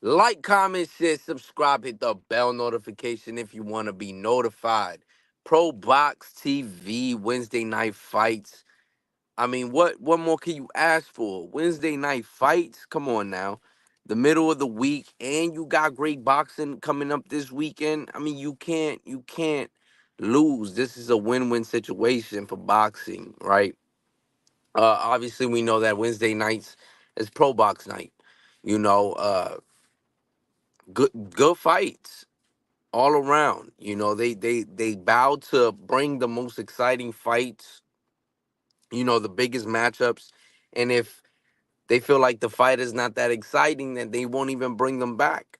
Like, comment, share, subscribe, hit the bell notification if you want to be notified. Pro Box TV, Wednesday night fights. I mean, what more can you ask for? Wednesday night fights? Come on now. The middle of the week, and you got great boxing coming up this weekend. I mean, you can't lose. This is a win-win situation for boxing, right? Obviously we know that Wednesday nights is pro box night. You know, good fights all around. You know, they bow to bring the most exciting fights, the biggest matchups. And if they feel like the fight is not that exciting, then they won't even bring them back.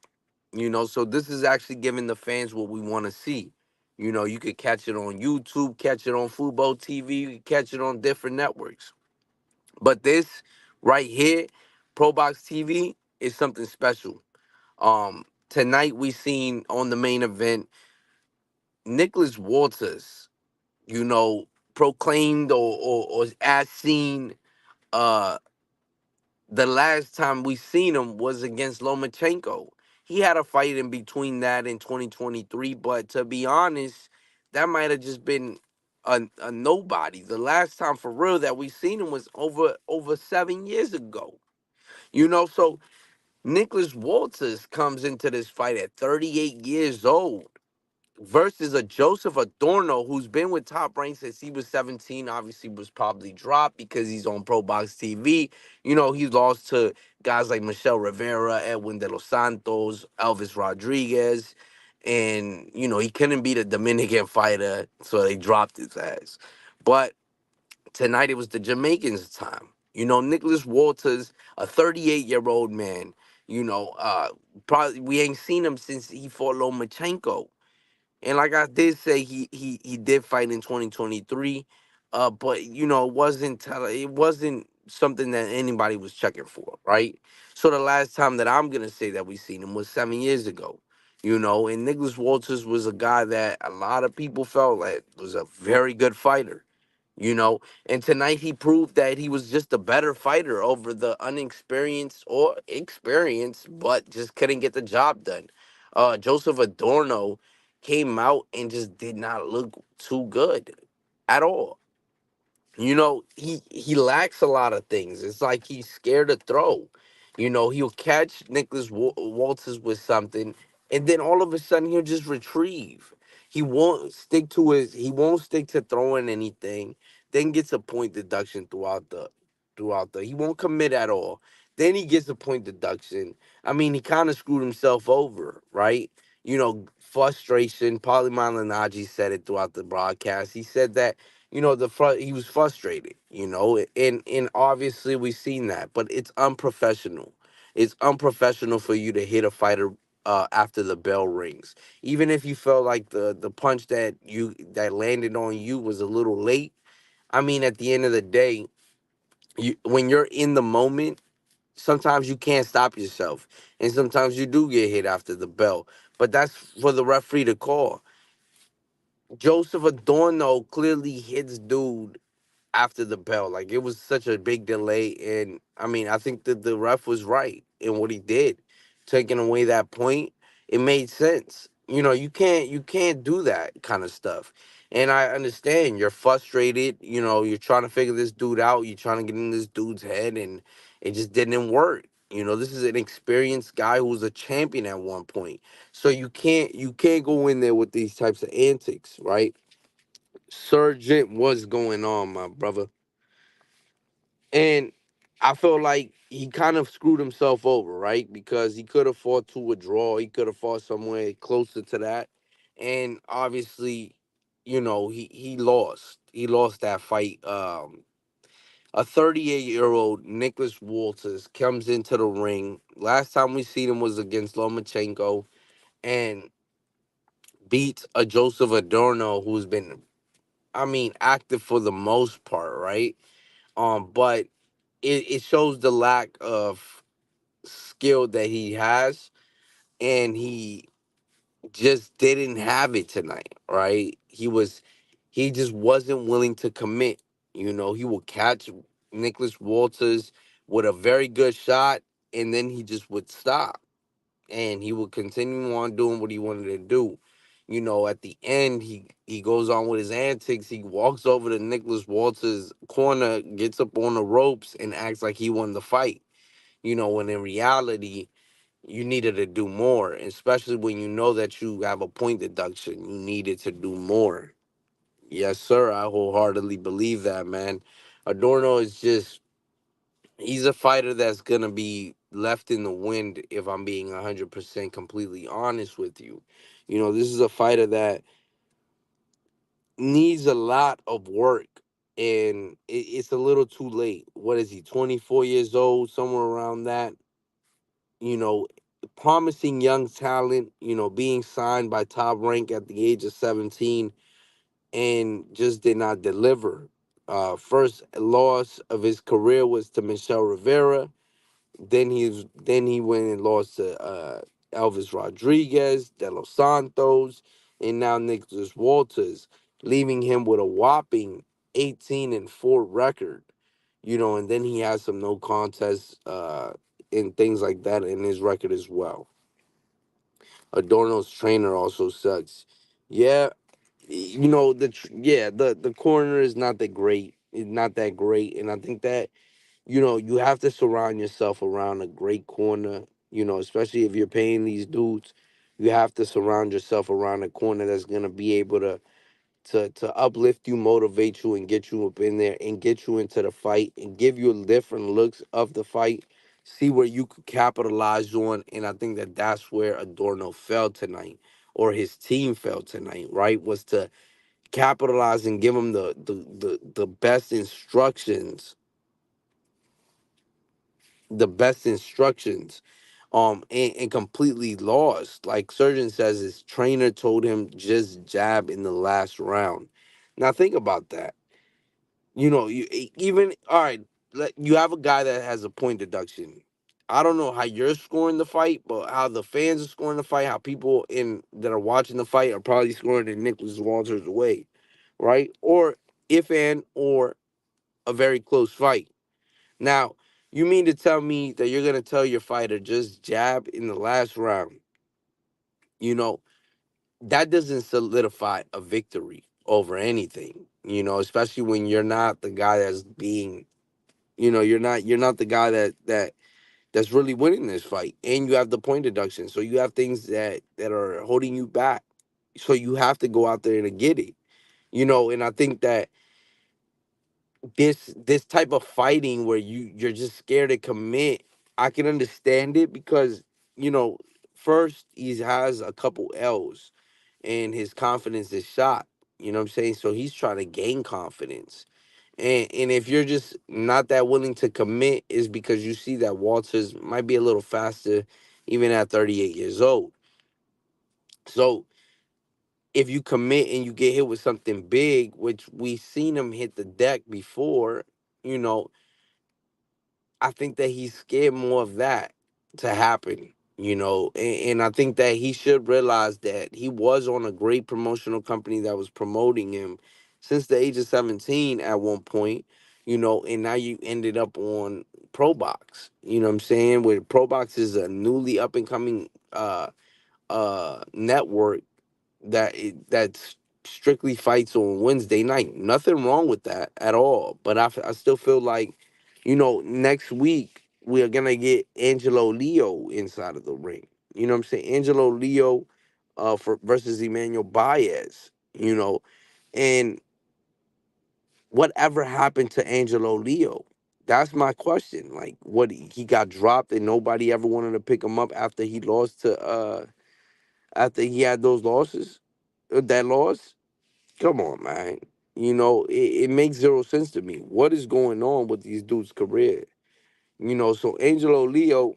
So this is actually giving the fans what we want to see. You could catch it on YouTube, catch it on Fubo TV, you could catch it on different networks. But this right here, Pro Box TV, is something special. Tonight we seen on the main event Nicholas Walters, you know, proclaimed or as seen. Uh, the last time we seen him was against Lomachenko. He had a fight in between that in 2023, but to be honest, that might have just been a nobody. The last time for real that we seen him was over 7 years ago. So Nicholas Walters comes into this fight at 38 years old versus a Joesph Adorno who's been with Top Rank since he was 17. Obviously, was probably dropped because he's on Pro Box TV. He lost to guys like Michelle Rivera, Edwin de los Santos, Elvis Rodriguez, and he couldn't beat a Dominican fighter, so they dropped his ass. But tonight it was the Jamaicans' time. Nicholas Walters, a 38-year-old man. Probably we ain't seen him since he fought Lomachenko. And like I did say, he did fight in 2023, but it wasn't something that anybody was checking for, right? So the last time that I'm gonna say that we seen him was 7 years ago. And Nicholas Walters was a guy that a lot of people felt like was a very good fighter. And tonight he proved that he was just a better fighter over the unexperienced or experienced, but just couldn't get the job done. Joesph Adorno came out and just did not look too good at all. He lacks a lot of things. It's like he's scared to throw. He'll catch Nicholas Walters with something, and then all of a sudden he'll just retrieve. He won't stick to throwing anything. Then gets a point deduction throughout the. He won't commit at all. Then he gets a point deduction. I mean, he kind of screwed himself over, right? Frustration. Paulie Malignaggi said it throughout the broadcast. He said that he was frustrated, and obviously we've seen that, but it's unprofessional. It's unprofessional for you to hit a fighter after the bell rings, even if you felt like the punch that landed on you was a little late. I mean, at the end of the day, when you're in the moment, sometimes you can't stop yourself, and sometimes you do get hit after the bell, but that's for the referee to call. Joesph Adorno clearly hits dude after the bell. Like, it was such a big delay, and I mean, I think that the ref was right in what he did, taking away that point. It made sense. You can't do that kind of stuff. And I understand you're frustrated. You're trying to figure this dude out. You're trying to get in this dude's head, and it just didn't work. This is an experienced guy who was a champion at one point. So you can't go in there with these types of antics, right? Sergeant, what's going on, my brother? And I feel like he kind of screwed himself over, right? Because he could have fought to a draw. He could have fought somewhere closer to that. And obviously, he lost. He lost that fight. A 38-year-old Nicholas Walters comes into the ring. Last time we seen him was against Lomachenko and beats a Joesph Adorno who's been, I mean, active for the most part, right? But it shows the lack of skill that he has, and he just didn't have it tonight, right? He just wasn't willing to commit. He will catch Nicholas Walters with a very good shot, and then he just would stop. and he would continue on doing what he wanted to do. At the end, he goes on with his antics. He walks over to Nicholas Walters' corner, gets up on the ropes, and acts like he won the fight. When in reality, you needed to do more, especially when you know that you have a point deduction. You needed to do more. Yes, sir. I wholeheartedly believe that, man. Adorno is just, he's a fighter that's going to be left in the wind if I'm being 100% completely honest with you. This is a fighter that needs a lot of work, and it's a little too late. What is he, 24 years old, somewhere around that? you know, Promising young talent, being signed by Top Rank at the age of 17, and just did not deliver. First loss of his career was to Michelle Rivera. Then he went and lost to Elvis Rodriguez, De Los Santos, and now Nicholas Walters, leaving him with a whopping 18-4 record. And then he has some no contests and things like that in his record as well. Adorno's trainer also sucks. Yeah, the corner is not that great. It's not that great, and I think that you have to surround yourself around a great corner. Especially if you're paying these dudes, you have to surround yourself around a corner that's gonna be able to uplift you, motivate you, and get you up in there and get you into the fight and give you different looks of the fight. See where you could capitalize on, and I think that that's where Adorno fell tonight, or his team fell tonight. Right, was to capitalize and give him the best instructions, and completely lost. Like Surgeon says, his trainer told him just jab in the last round. Now think about that. Even all right, you have a guy that has a point deduction. I don't know how you're scoring the fight, but how the fans are scoring the fight, how people in that are watching the fight are probably scoring in Nicholas Walters' way, right? Or if and or a very close fight. Now, you mean to tell me that you're gonna tell your fighter just jab in the last round? You know that doesn't solidify a victory over anything. Especially when you're not the guy that's being. You're not the guy that's really winning this fight, and you have the point deduction. So you have things that are holding you back. So you have to go out there and get it. And I think that this type of fighting where you're just scared to commit, I can understand it because you know first he has a couple L's and his confidence is shot. You know what I'm saying? So he's trying to gain confidence. And if you're just not that willing to commit, is because you see that Walters might be a little faster even at 38 years old. So if you commit and you get hit with something big, which we've seen him hit the deck before, you know, I think that he's scared more of that to happen, and I think that he should realize that he was on a great promotional company that was promoting him since the age of 17 at one point, and now you ended up on ProBox. You know what I'm saying? Where ProBox is a newly up and coming network that strictly fights on Wednesday night. Nothing wrong with that at all. But I still feel like, next week we are gonna get Angelo Leo inside of the ring. You know what I'm saying? Angelo Leo, for versus Emmanuel Baez. And whatever happened to Angelo Leo? That's my question. Like, what, he got dropped and nobody ever wanted to pick him up after he lost to after he had those losses, that loss. Come on, man. It makes zero sense to me. What is going on with these dudes' career? So Angelo Leo,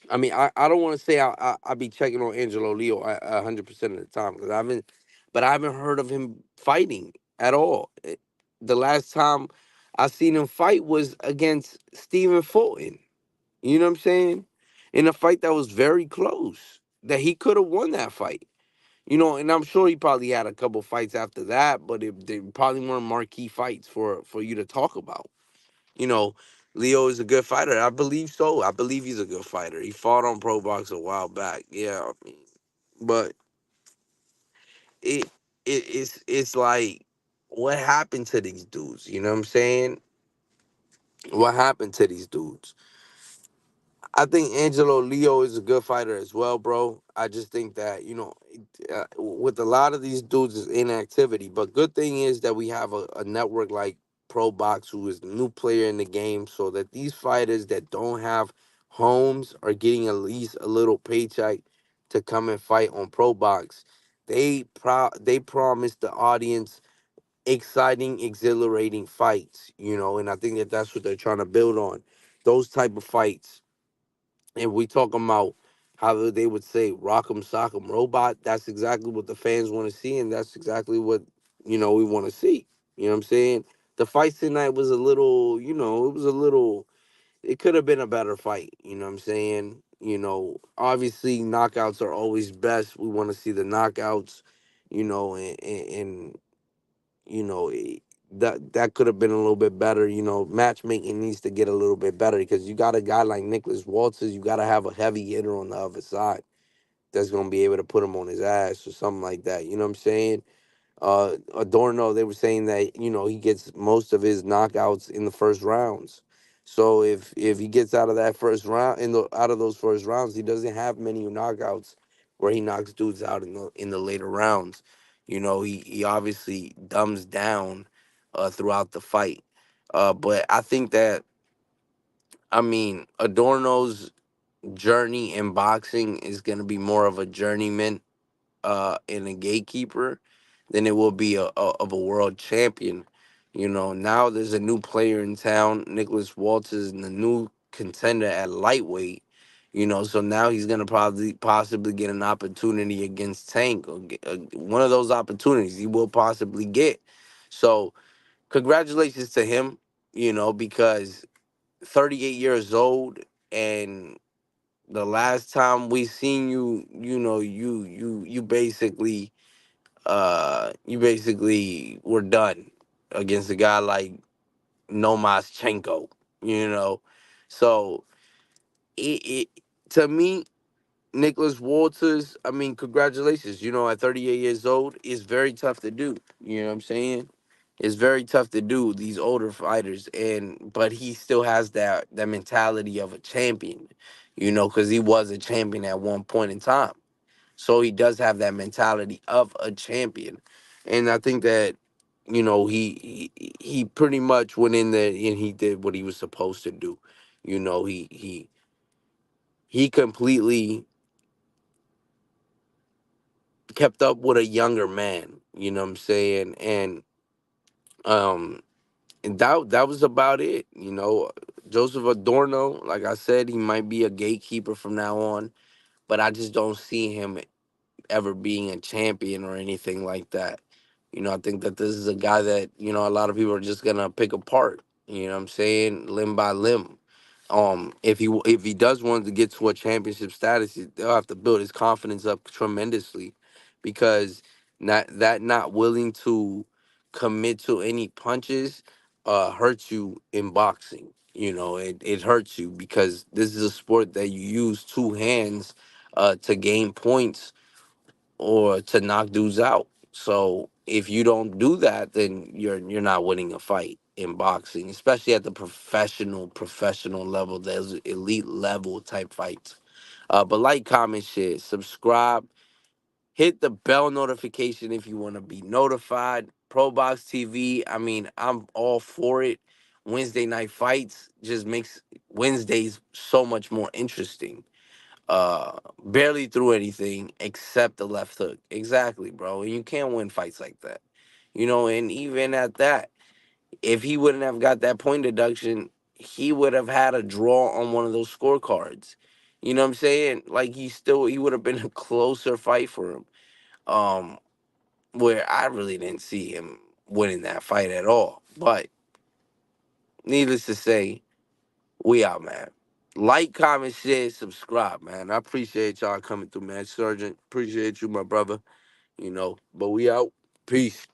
I mean, I don't want to say I be checking on Angelo Leo 100% of the time because I haven't heard of him fighting at all. The last time I seen him fight was against Stephen Fulton. You know what I'm saying? In a fight that was very close, that he could have won that fight. And I'm sure he probably had a couple fights after that, but they probably weren't marquee fights for you to talk about. You know, Leo is a good fighter. I believe so. I believe he's a good fighter. He fought on Pro Box a while back. Yeah, I mean, but it it's like, what happened to these dudes? You know what I'm saying? What happened to these dudes? I think Angelo Leo is a good fighter as well, bro. I just think that, with a lot of these dudes is inactivity. But good thing is that we have a network like Pro Box, who is a new player in the game, so that these fighters that don't have homes are getting at least a little paycheck to come and fight on Pro Box. They promise the audience exciting, exhilarating fights, and I think that that's what they're trying to build on. Those type of fights, and we talking about how they would say "rock'em sock'em robot." That's exactly what the fans want to see, and that's exactly what we want to see. You know what I'm saying? The fight tonight was a little, it was a little. It could have been a better fight. You know what I'm saying? Obviously knockouts are always best. We want to see the knockouts. And you know eh, that could have been a little bit better. Matchmaking needs to get a little bit better, because you got a guy like Nicholas Walters. You got to have a heavy hitter on the other side that's going to be able to put him on his ass or something like that. You know what I'm saying? Adorno, they were saying that he gets most of his knockouts in the first rounds. So if he gets out of that first round, out of those first rounds, he doesn't have many knockouts where he knocks dudes out in the later rounds. He obviously dumbs down throughout the fight. But I think that, I mean, Adorno's journey in boxing is going to be more of a journeyman and a gatekeeper than it will be of a world champion. Now there's a new player in town, Nicholas Walters, and the new contender at lightweight. So now he's gonna probably possibly get an opportunity against Tank, or one of those opportunities he will possibly get. So congratulations to him. Because 38 years old, and the last time we seen you, you basically were done against a guy like Nomaschenko, you know. So it to me, Nicholas Walters, I mean, congratulations. At 38 years old, it's very tough to do. You know what I'm saying? It's very tough to do, these older fighters, but he still has that mentality of a champion. Because he was a champion at one point in time. So he does have that mentality of a champion, and I think that he pretty much went in there and he did what he was supposed to do. He completely kept up with a younger man. You know what I'm saying? Um, and that was about it. Joesph Adorno, like I said, he might be a gatekeeper from now on, but I just don't see him ever being a champion or anything like that. I think that this is a guy that, a lot of people are just gonna pick apart, you know what I'm saying, limb by limb. If he does want to get to a championship status, they'll have to build his confidence up tremendously, because not willing to commit to any punches hurts you in boxing. It hurts you, because this is a sport that you use two hands to gain points or to knock dudes out. So if you don't do that, then you're not winning a fight in boxing, especially at the professional level. There's elite level type fights. But like, comment, share, subscribe, hit the bell notification if you want to be notified. Pro Box TV. I mean, I'm all for it. Wednesday night fights just makes Wednesdays so much more interesting. Barely threw anything except the left hook. Exactly, bro. And you can't win fights like that. And even at that, if he wouldn't have got that point deduction, he would have had a draw on one of those scorecards. You know what I'm saying? Like, he would have been a closer fight for him. Um, where I really didn't see him winning that fight at all. But needless to say, we out, man. Like, comment, share, subscribe, man. I appreciate y'all coming through, man. Sergeant, appreciate you, my brother. But we out. Peace.